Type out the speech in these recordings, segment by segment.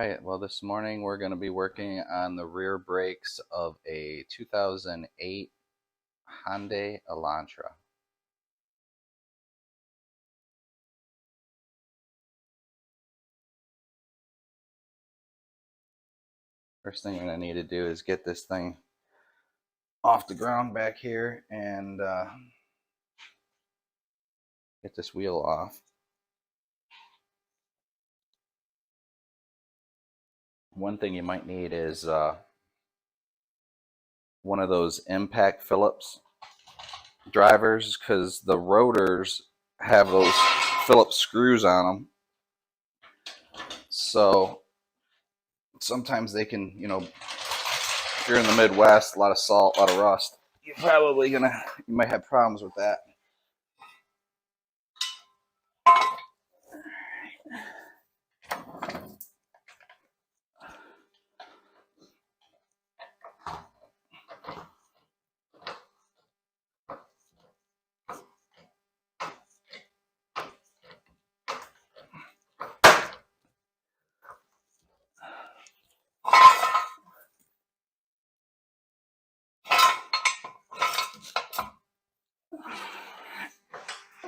right, well, this morning we're going to be working on the rear brakes of a 2008 Hyundai Elantra. First thing we're going to need to do is get this thing off the ground back here and get this wheel off. One thing you might need is one of those impact Phillips drivers, because the rotors have those Phillips screws on them. So sometimes they can, if you're in the Midwest, a lot of salt, a lot of rust, you might have problems with that.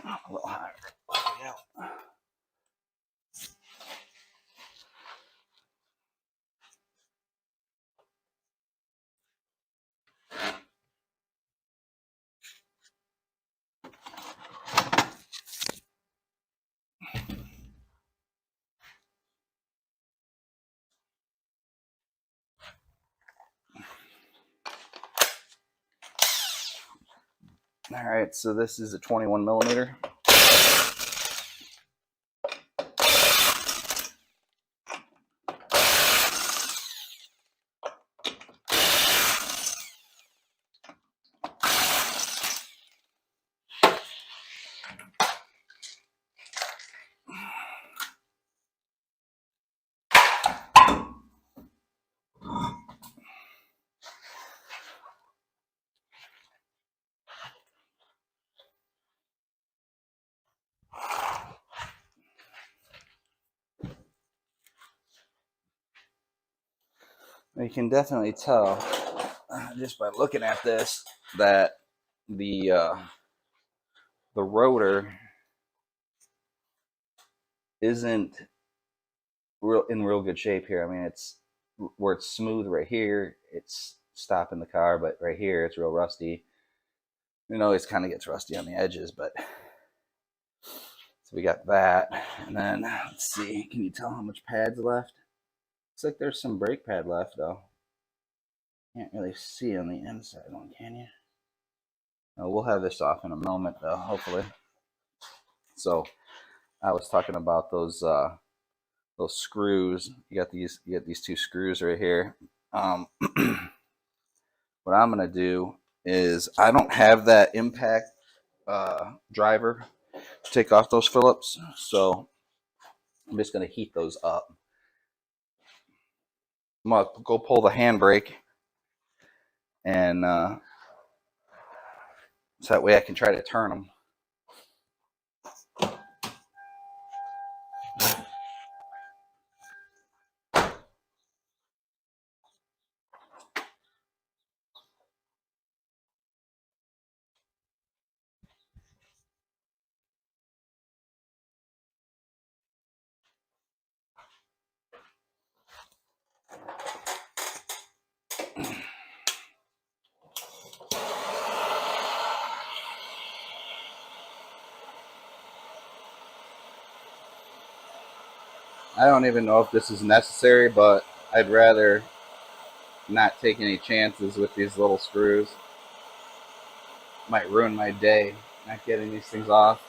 A little higher. Yeah. All right, so this is a 21 millimeter. You can definitely tell just by looking at this that the rotor isn't in real good shape here. I mean, it's where it's smooth right here, it's stopping the car, but right here it's real rusty. It always kind of gets rusty on the edges, but so we got that. And then let's see, can you tell how much pad's left? Looks like there's some brake pad left though. Can't really see on the inside one, can you? Oh, we'll have this off in a moment though, hopefully. So I was talking about those screws. You got these two screws right here. What I'm gonna do is, I don't have that impact driver to take off those Phillips, so I'm just gonna heat those up. I'm gonna go pull the handbrake, and so that way I can try to turn them. I don't even know if this is necessary, but I'd rather not take any chances with these little screws. Might ruin my day not getting these things off.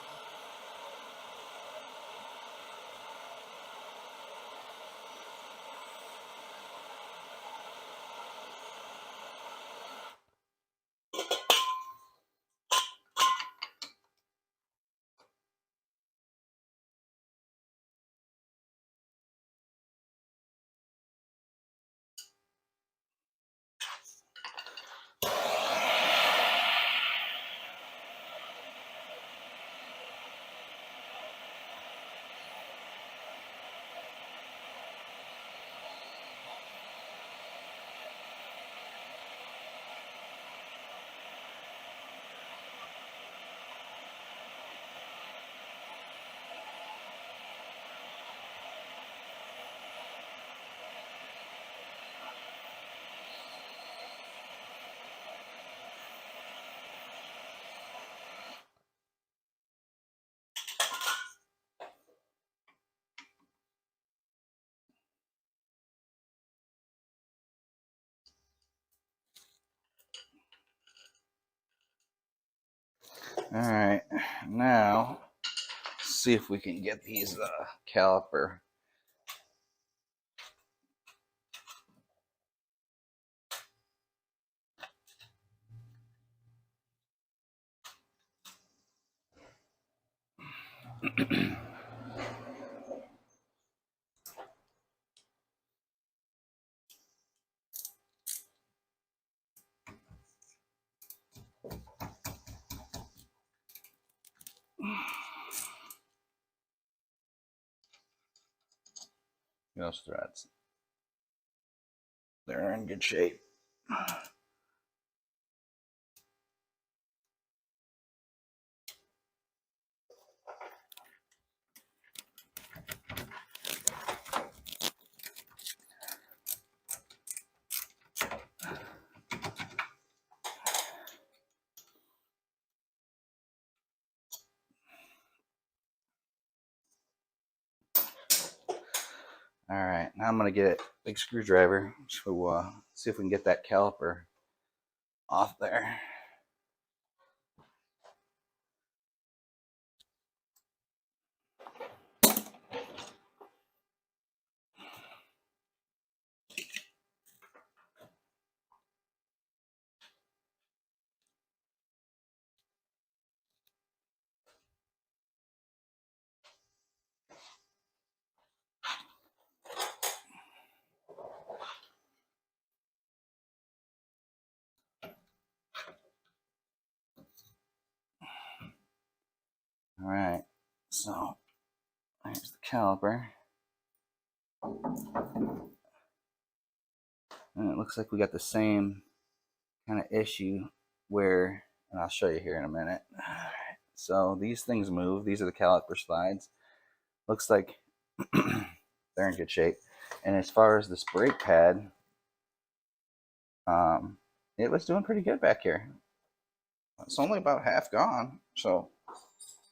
All right, now see if we can get these caliper. Those threads, they're in good shape. All right, now I'm gonna get a big screwdriver to see if we can get that caliper off there. All right, so there's the caliper. And it looks like we got the same kind of issue where, and I'll show you here in a minute. All right, so these things move. These are the caliper slides. Looks like they're in good shape. And as far as this brake pad, it was doing pretty good back here. It's only about half gone, so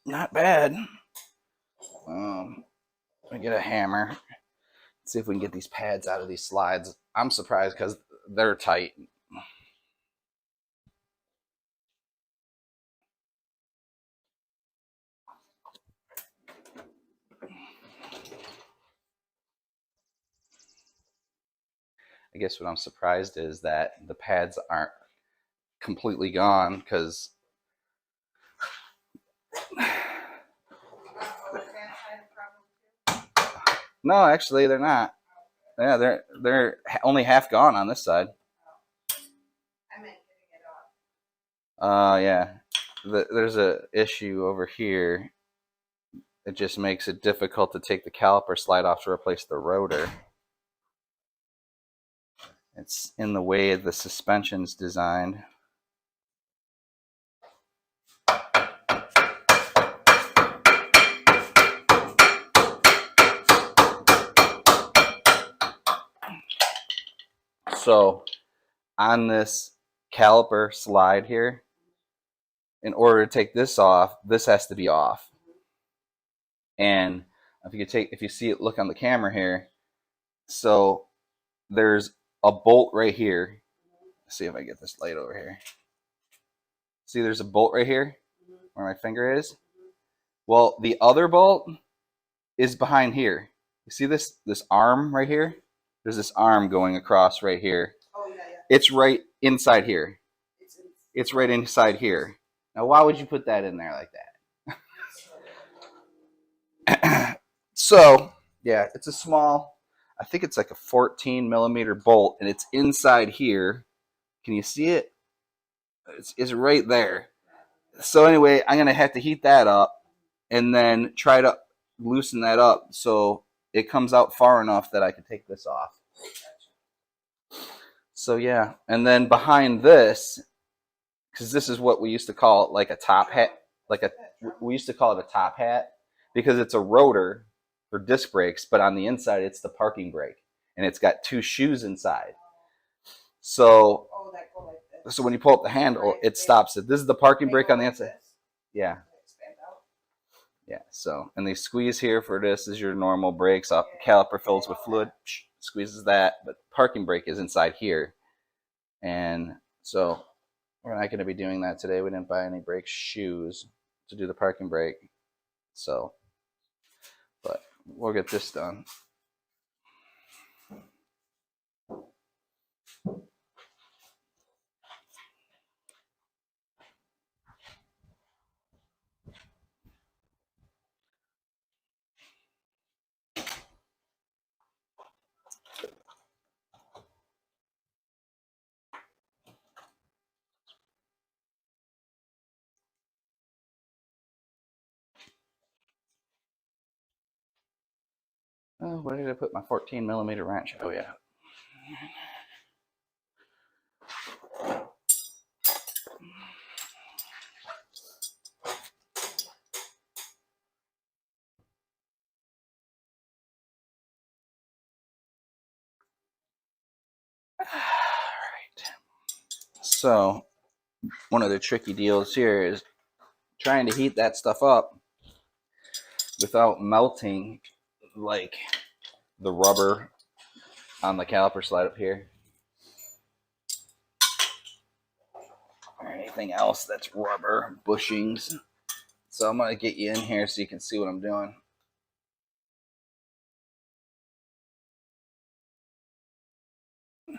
not bad. We get a hammer. See if we can get these pads out of these slides. I'm surprised because they're tight. I guess what I'm surprised is that the pads aren't completely gone because no, actually they're not. Yeah, they're only half gone on this side. I meant getting it off. Yeah. There's a issue over here. It just makes it difficult to take the caliper slide off to replace the rotor. It's in the way the suspension's designed. So on this caliper slide here, in order to take this off, this has to be off. And if you see it, look on the camera here. So there's a bolt right here. Let's see if I get this light over here. See, there's a bolt right here where my finger is. Well, the other bolt is behind here. You see this arm right here? There's this arm going across right here. Oh, yeah, yeah. It's right inside here. It's right inside here. Now, why would you put that in there like that? So, yeah, it's a small, I think it's like a 14 millimeter bolt, and it's inside here. Can you see it? It's right there. So anyway, I'm going to have to heat that up and then try to loosen that up so it comes out far enough that I can take this off. So yeah, and then behind this, because this is what we used to call it, like a top hat, we used to call it a top hat because it's a rotor for disc brakes, but on the inside it's the parking brake, and it's got two shoes inside. So, so when you pull up the handle, it stops it. This is the parking brake on the inside. Yeah. Yeah. So, and they squeeze here for this is your normal brakes. Off caliper fills with fluid, squeezes that, but parking brake is inside here, and so we're not going to be doing that today. We didn't buy any brake shoes to do the parking brake. So, but we'll get this done. Oh, where did I put my 14mm wrench? Oh, yeah. All right. So, one of the tricky deals here is trying to heat that stuff up without melting, like the rubber on the caliper slide up here, or anything else that's rubber bushings. So I'm gonna get you in here so you can see what I'm doing.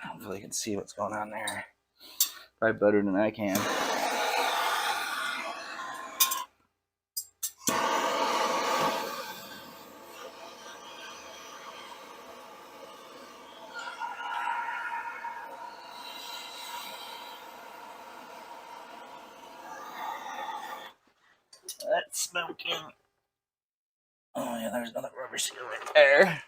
Hopefully you can see what's going on there. Probably better than I can. That's smoking. Oh yeah, there's another rubber seal right there.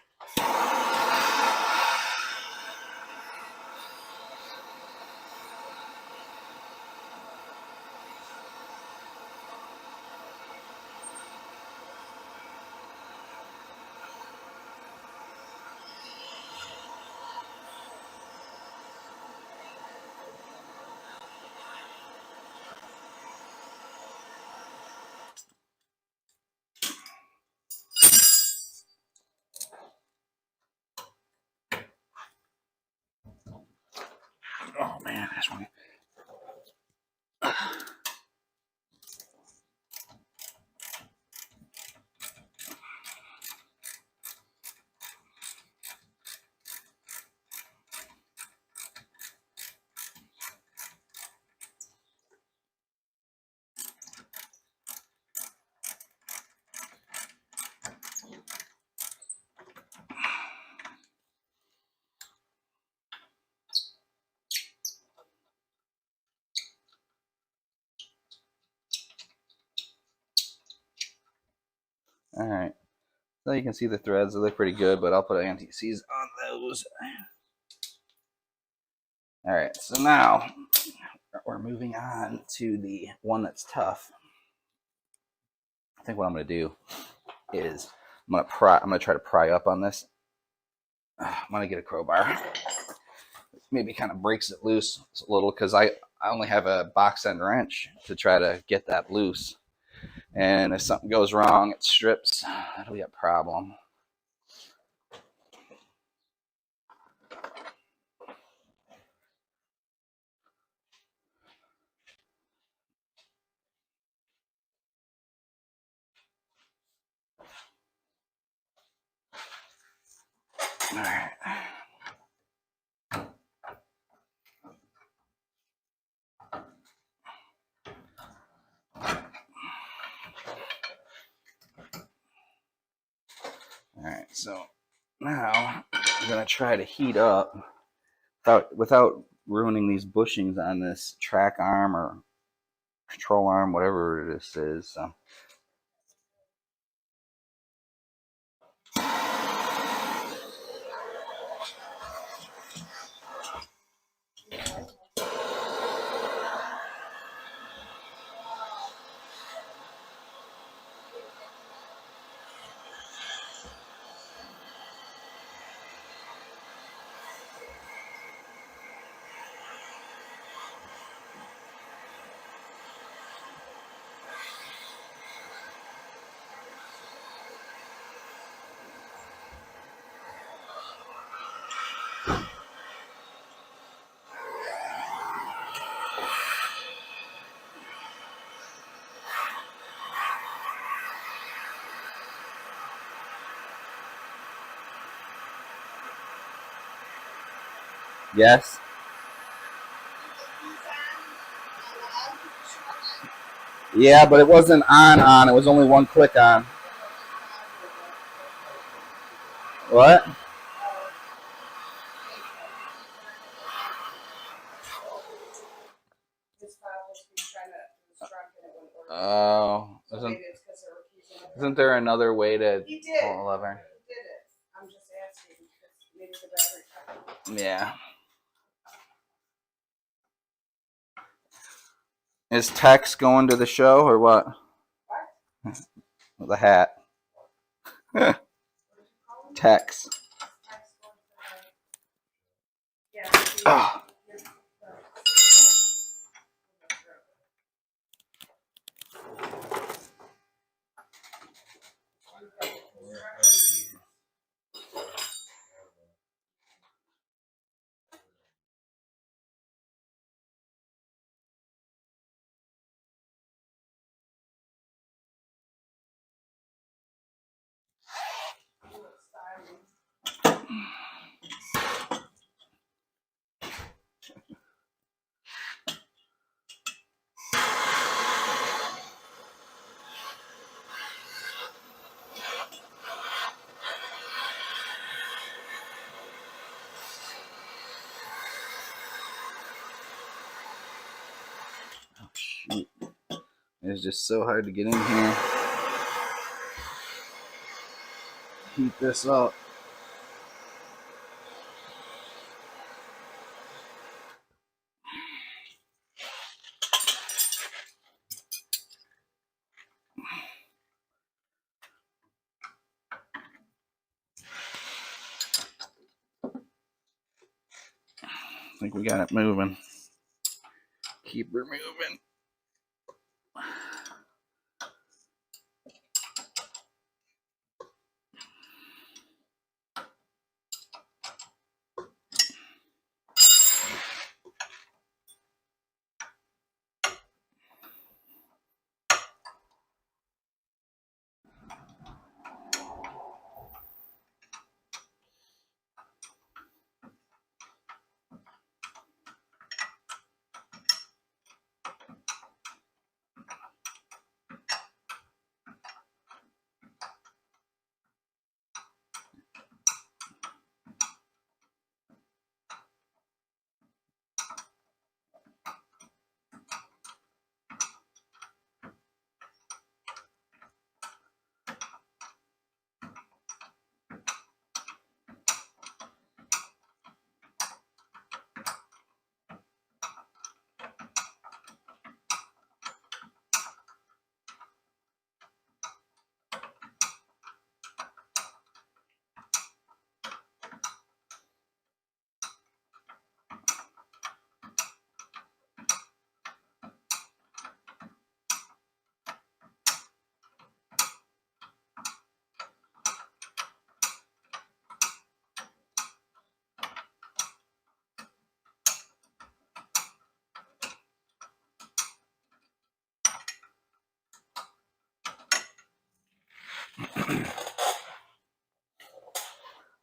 Oh man, that's one. All right. So you can see the threads. They look pretty good, but I'll put anti-seize on those. All right. So now we're moving on to the one that's tough. I think what I'm going to do is I'm going to try to pry up on this. I'm going to get a crowbar. Maybe kind of breaks it loose a little because I only have a box end wrench to try to get that loose. And if something goes wrong, it strips. That'll be a problem. All right. All right, so now I'm gonna try to heat up without ruining these bushings on this track arm or control arm, whatever this is. So. Yes. Yeah, but it wasn't on. It was only one click on. What? Oh, isn't there another way to pull a lever? Yeah. Is Tex going to the show or what? The hat. Tex. Oh. Shoot. It's just so hard to get in here. Heat this up. I think we got it moving. Keep her moving.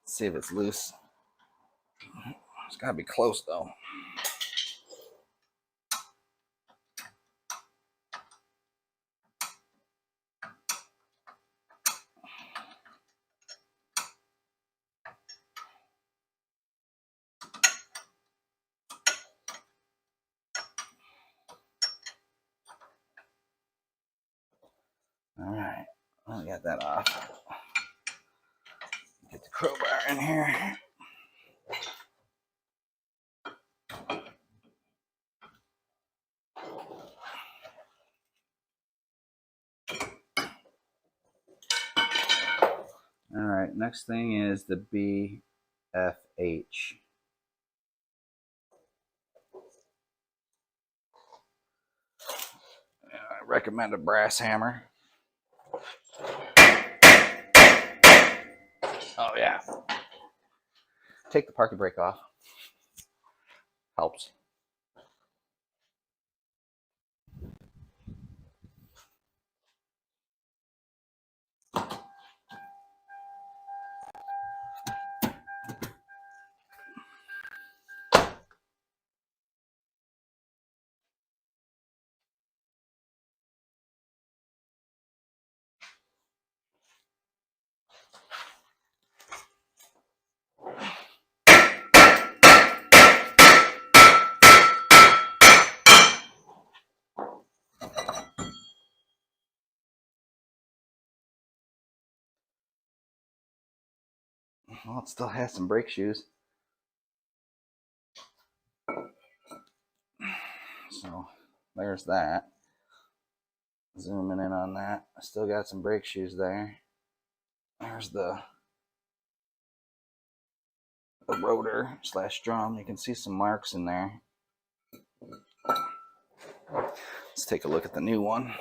See if it's loose. It's gotta be close though. All right, I got that off. Get the crowbar in here. All right, next thing is the BFH. I recommend a brass hammer. Oh yeah. Take the parking brake off. Helps. Well, it still has some brake shoes. So there's that. Zooming in on that. I still got some brake shoes there. There's the rotor / drum. You can see some marks in there. Let's take a look at the new one.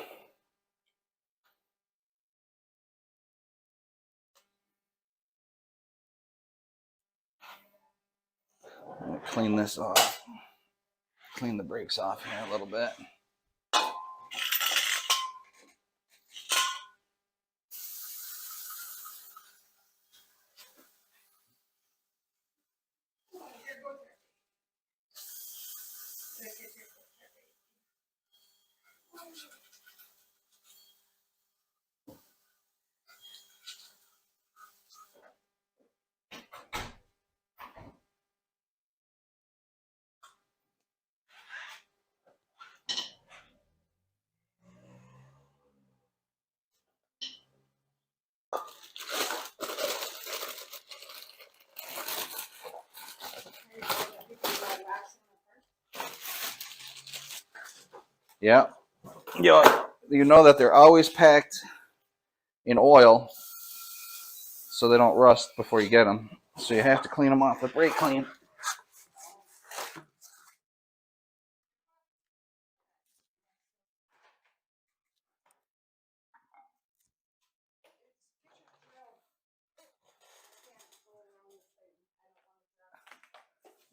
I'm gonna clean this off. Clean the brakes off here a little bit. Yeah. You know that they're always packed in oil so they don't rust before you get them. So you have to clean them off with brake clean.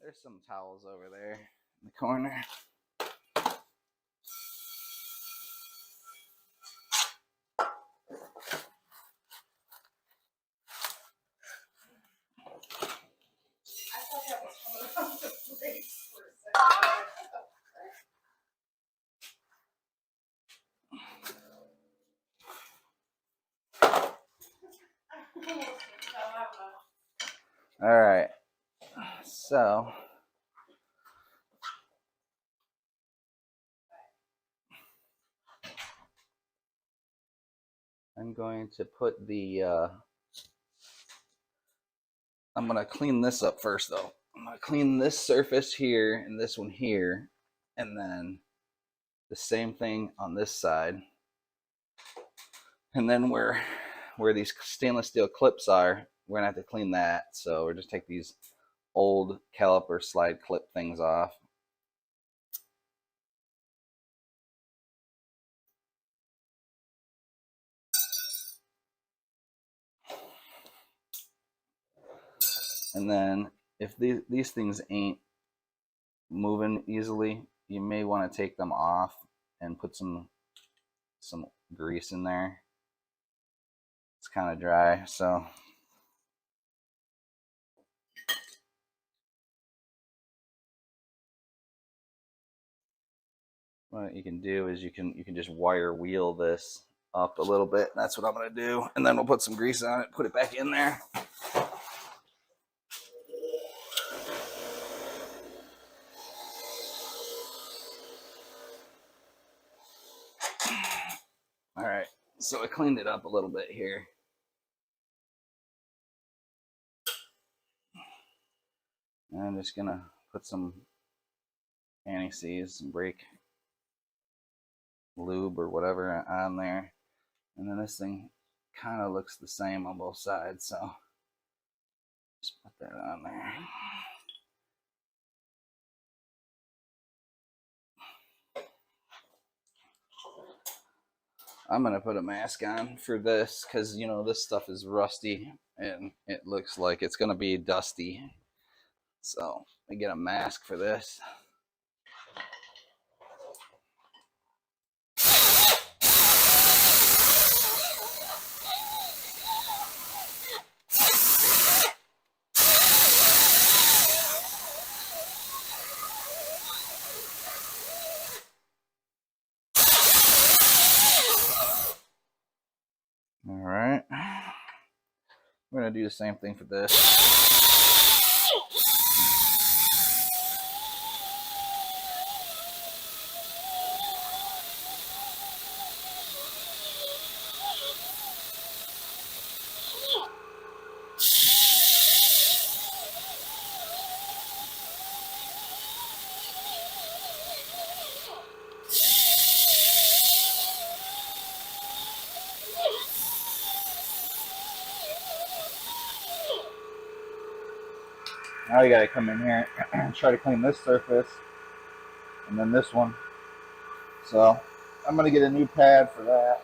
There's some towels over there in the corner. All right, so I'm going to put the, I'm going to clean this up first though. I'm going to clean this surface here and this one here, and then the same thing on this side. And then where these stainless steel clips are, we're going to have to clean that. So we'll just take these old caliper slide clip things off. And then if these things ain't moving easily, you may want to take them off and put some grease in there. It's kind of dry, so what you can do is you can just wire wheel this up a little bit. That's what I'm going to do, and then we'll put some grease on it, put it back in there. All right, so I cleaned it up a little bit here. And I'm just gonna put some anti-seize, some brake lube or whatever on there. And then this thing kind of looks the same on both sides, so just put that on there. I'm gonna put a mask on for this because you know this stuff is rusty and it looks like it's gonna be dusty. So I get a mask for this. All right, we're gonna do the same thing for this. Now you gotta come in here and try to clean this surface and then this one. So I'm gonna get a new pad for that.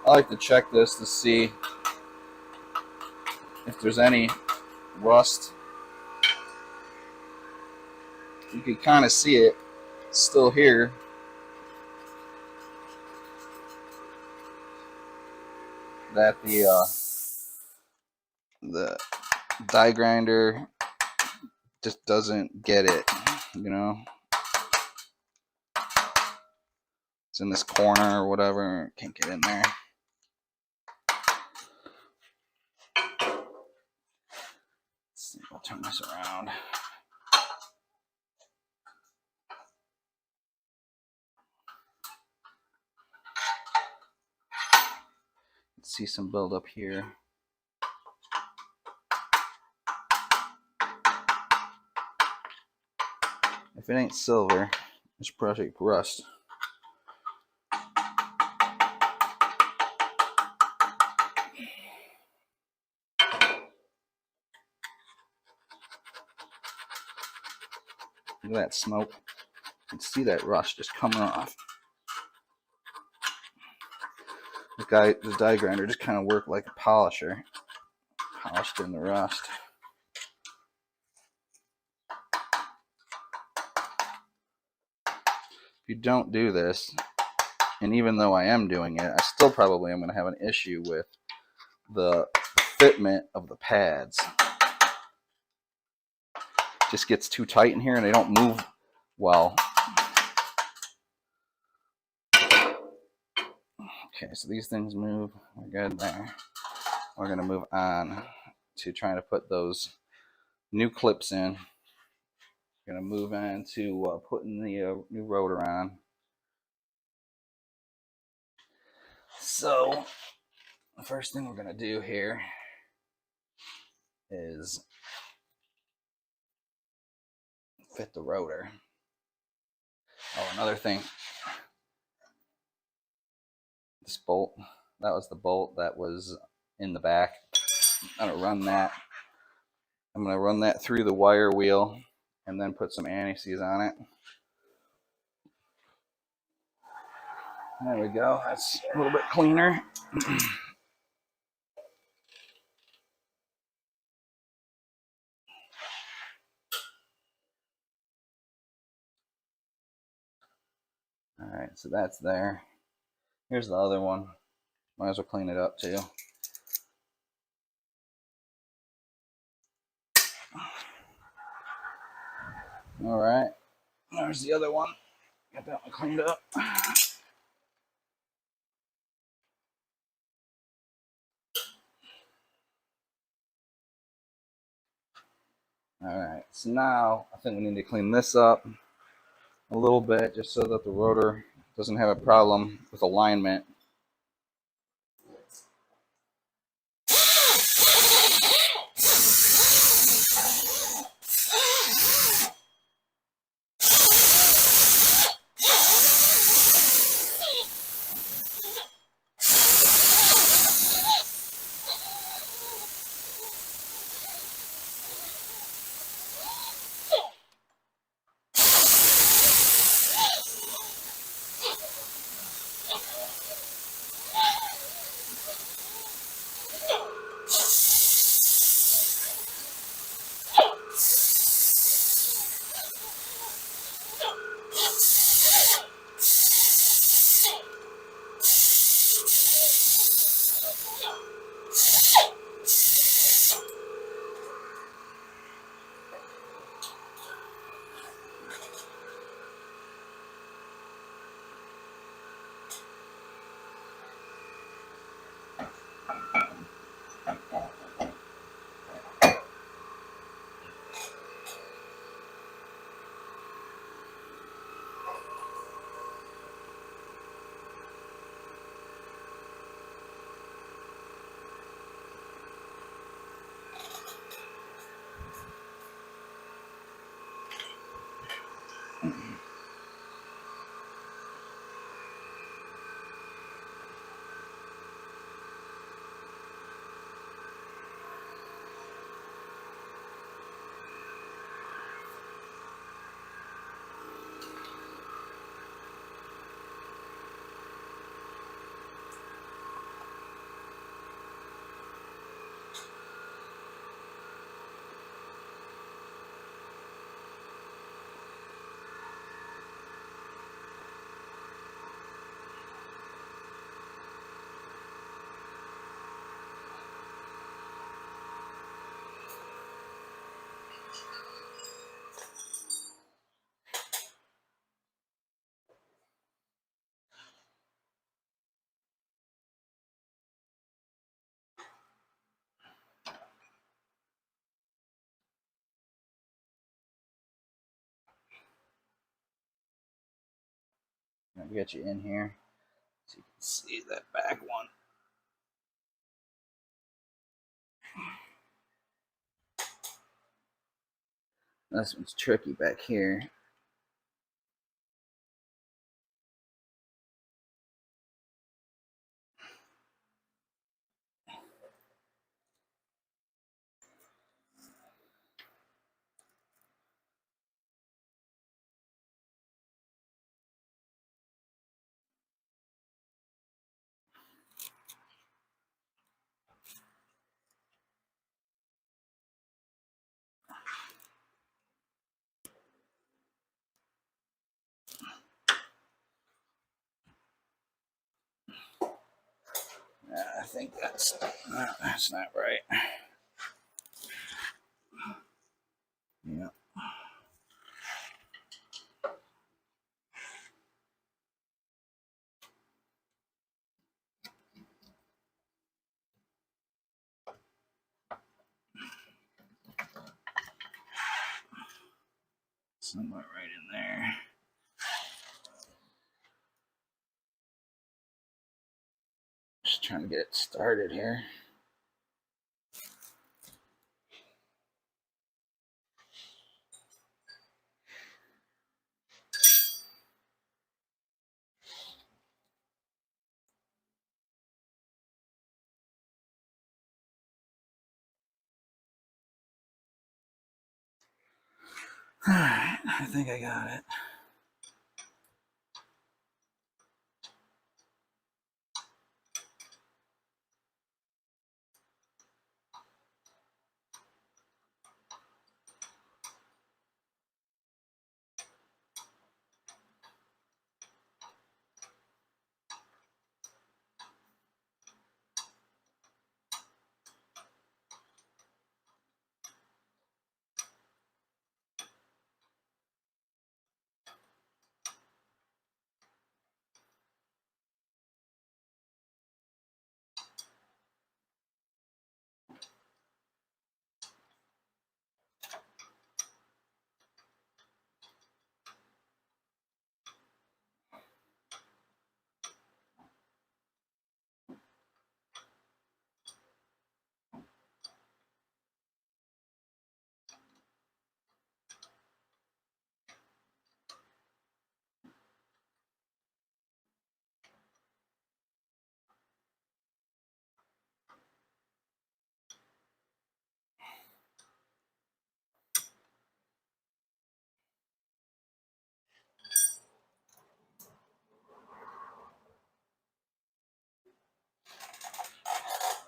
I like to check this to see if there's any rust. You can kind of see it still here. That the die grinder just doesn't get it, you know. It's in this corner or whatever. Can't get in there. Let's see, I'll turn this around. Let's see some buildup here. If it ain't silver, it's Project Rust. Look at that smoke. You can see that rust just coming off. The die grinder just kind of worked like a polisher. Polished in the rust. If you don't do this, and even though I am doing it, I still probably am going to have an issue with the fitment of the pads. It just gets too tight in here and they don't move well. Okay, so these things move. We're good there. We're going to move on to trying to put those new clips in. We're going to move on to putting the new rotor on. So the first thing we're going to do here is fit the rotor. Oh, another thing. This bolt, that was the bolt that was in the back. I'm gonna run that. I'm gonna run that through the wire wheel and then put some anti-seize on it. There we go. That's a little bit cleaner. All right, so that's there. Here's the other one. Might as well clean it up too. All right, there's the other one. Got that one cleaned up. All right, so now I think we need to clean this up a little bit just so that the rotor doesn't have a problem with alignment. I'll get you in here so you can see that back one. This one's tricky back here. I think that's not right. Yeah. Somewhere right in there. Just trying to get it started here. Alright, I think I got it.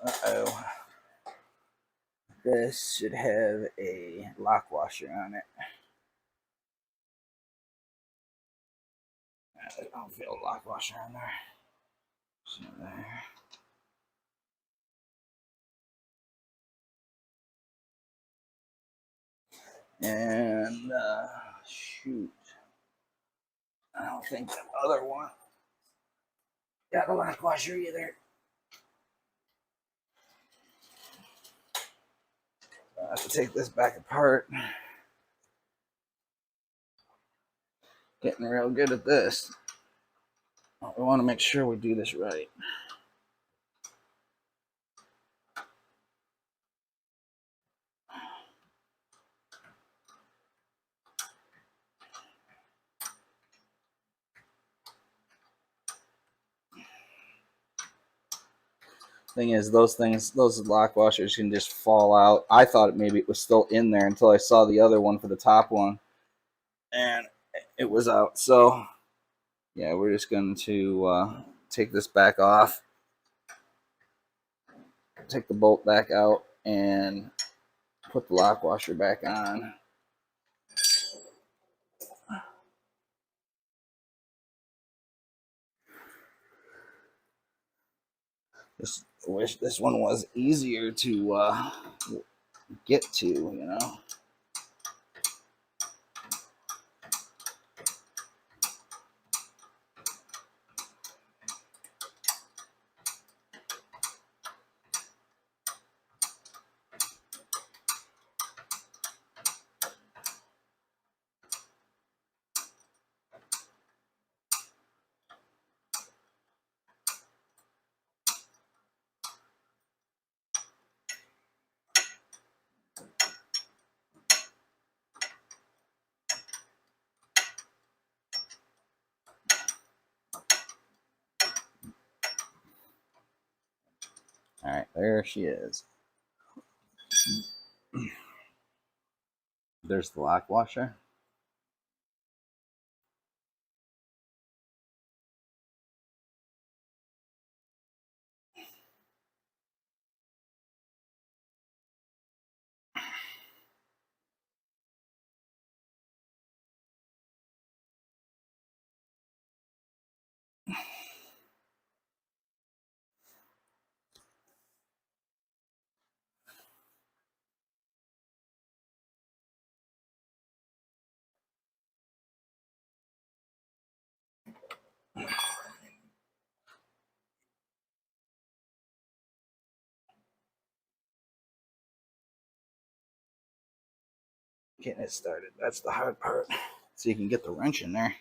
Uh-oh. This should have a lock washer on it. I don't feel a lock washer on there. So there. And shoot, I don't think the other one got a lock washer either. I have to take this back apart. Getting real good at this. We want to make sure we do this right. Thing is, those lock washers can just fall out. I thought maybe it was still in there until I saw the other one for the top one, and it was out. So yeah, we're just going to take this back off, take the bolt back out, and put the lock washer back on. Just wish this one was easier to get to, you know. All right, there she is. There's the lock washer. Getting it started. That's the hard part. So you can get the wrench in there.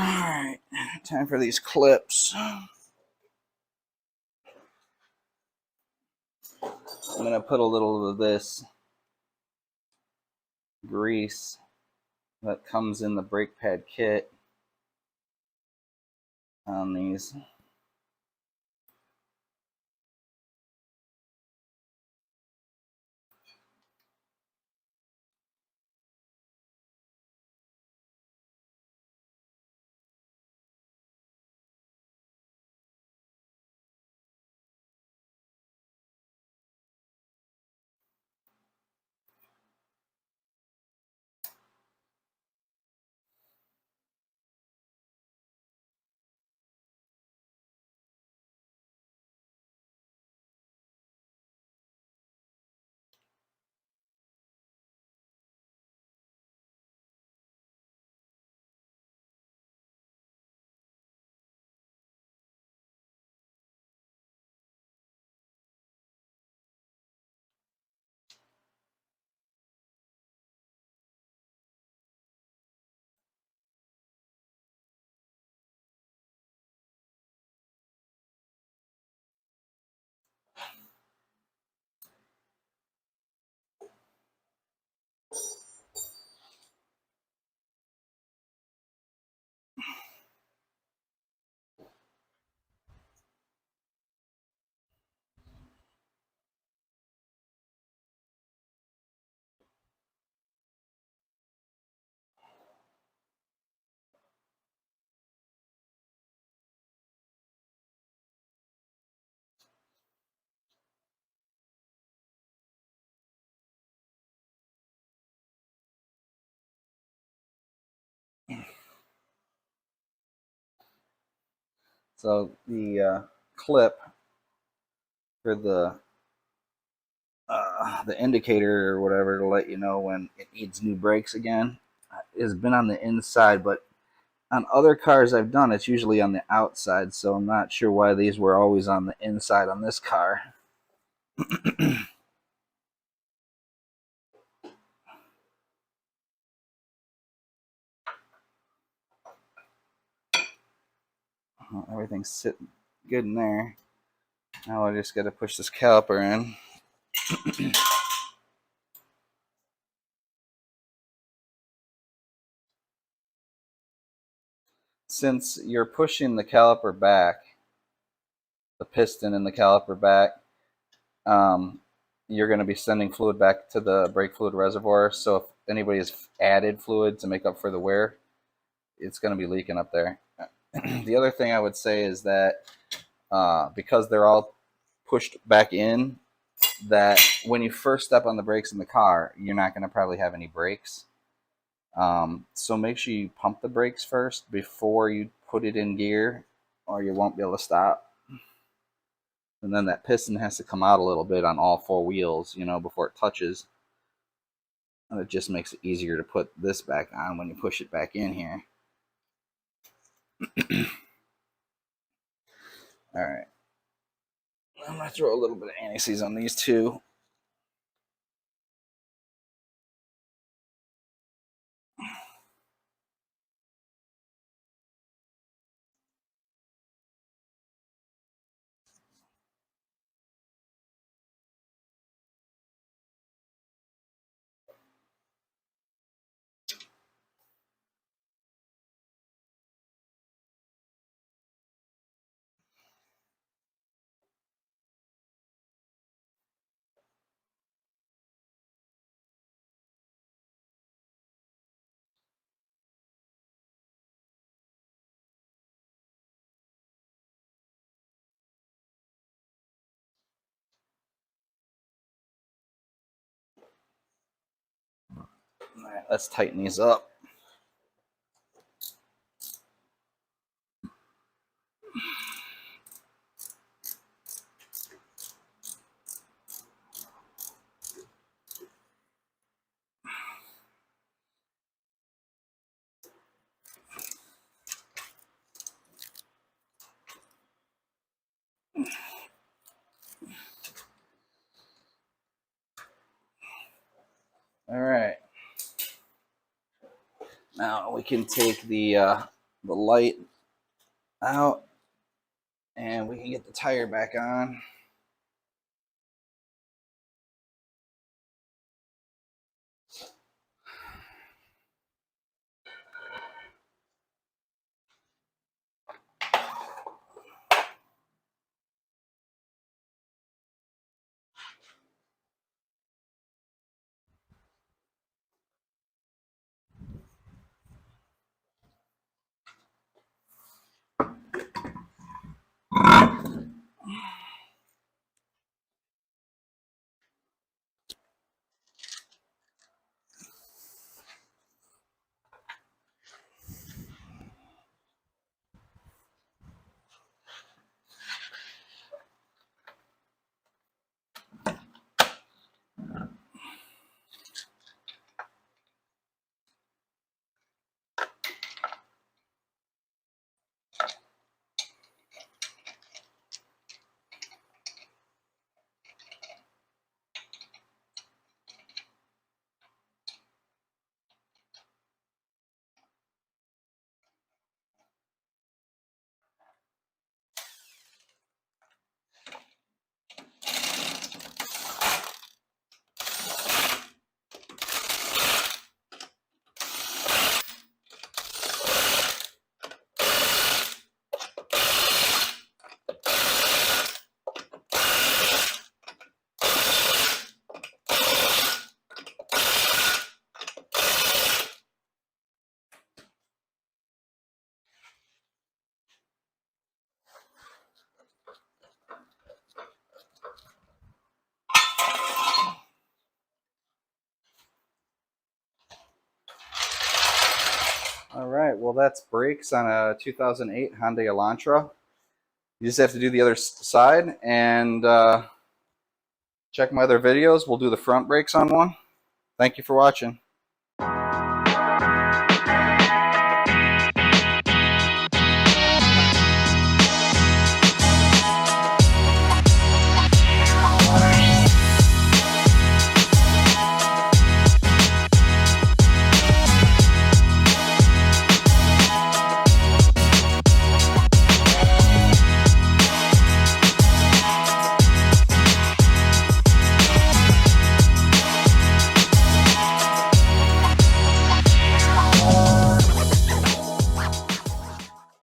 Alright, time for these clips. I'm going to put a little of this grease that comes in the brake pad kit on these. So the clip for the indicator or whatever to let you know when it needs new brakes again has been on the inside, but on other cars I've done it's usually on the outside, so I'm not sure why these were always on the inside on this car. Well, everything's sitting good in there. Now I just got to push this caliper in. Since you're pushing the caliper back, the piston and the caliper back, you're going to be sending fluid back to the brake fluid reservoir. So if anybody has added fluid to make up for the wear, it's going to be leaking up there. The other thing I would say is that because they're all pushed back in, that when you first step on the brakes in the car, you're not going to probably have any brakes. So make sure you pump the brakes first before you put it in gear, or you won't be able to stop. And then that piston has to come out a little bit on all four wheels, you know, before it touches. And it just makes it easier to put this back on when you push it back in here. All right. I'm going to throw a little bit of anti-seize on these two. All right, let's tighten these up. All right. Now we can take the the light out and we can get the tire back on. All right, well, that's brakes on a 2008 Hyundai Elantra. You just have to do the other side and check my other videos. We'll do the front brakes on one. Thank you for watching.